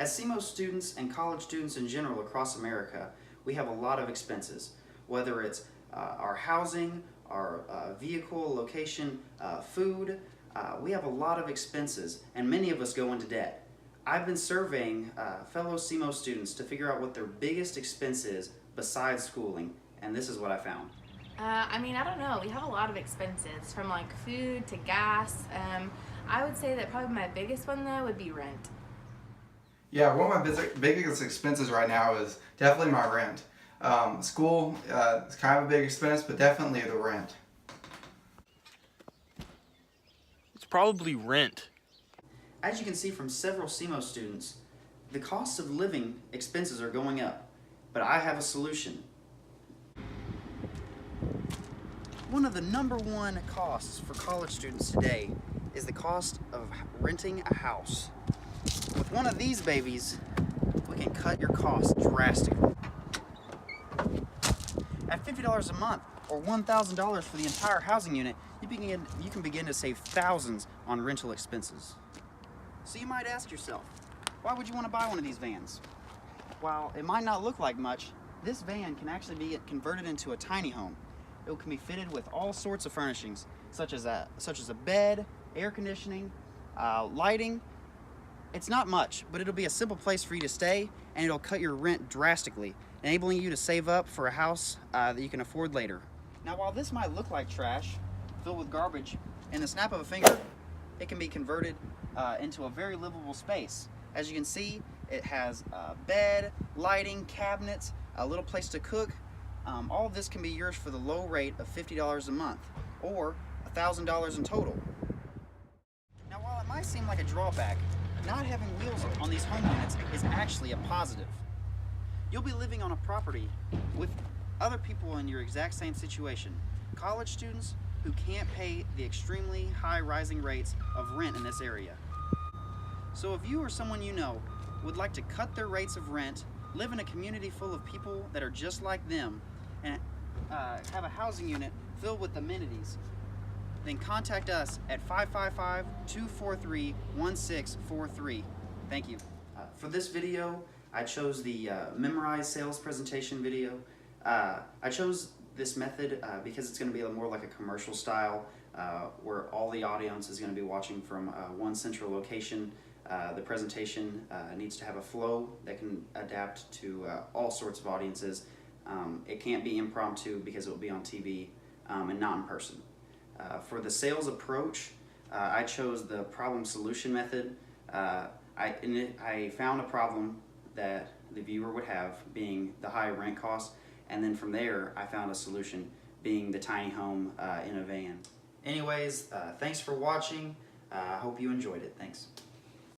As SEMO students and college students in general across America, we have a lot of expenses, whether it's our housing, our vehicle, location, food. We have a lot of expenses, and many of us go into debt. I've been surveying fellow SEMO students to figure out what their biggest expense is besides schooling, and this is what I found. I don't know. We have a lot of expenses, from like food to gas. I would say that probably my biggest one though would be rent. Yeah, one of my biggest expenses right now is definitely my rent. School is kind of a big expense, but definitely the rent. It's probably rent. As you can see from several SEMO students, the cost of living expenses are going up, but I have a solution. One of the #1 costs for college students today is the cost of renting a house. With one of these babies, we can cut your costs drastically. At $50 a month or $1,000 for the entire housing unit, you can begin to save thousands on rental expenses. So you might ask yourself, why would you want to buy one of these vans? While it might not look like much, this van can actually be converted into a tiny home. It can be fitted with all sorts of furnishings, such as a bed, air conditioning, lighting. It's not much, but it'll be a simple place for you to stay, and it'll cut your rent drastically, enabling you to save up for a house that you can afford later. Now, while this might look like trash, filled with garbage, in the snap of a finger, it can be converted into a very livable space. As you can see, it has a bed, lighting, cabinets, a little place to cook. All of this can be yours for the low rate of $50 a month, or $1,000 in total. Now, while it might seem like a drawback, not having wheels on these home units is actually a positive. You'll be living on a property with other people in your exact same situation. College students who can't pay the extremely high rising rates of rent in this area. So if you or someone you know would like to cut their rates of rent, live in a community full of people that are just like them, and have a housing unit filled with amenities, then contact us at 555-243-1643. Thank you. For this video, I chose the Memorize Sales Presentation video. I chose this method because it's going to be more like a commercial style where all the audience is going to be watching from one central location. The presentation needs to have a flow that can adapt to all sorts of audiences. It can't be impromptu because it will be on TV and not in person. For the sales approach, I chose the problem solution method. I found a problem that the viewer would have, being the high rent cost, and then from there I found a solution, being the tiny home in a van. Anyways, thanks for watching. I hope you enjoyed it. Thanks.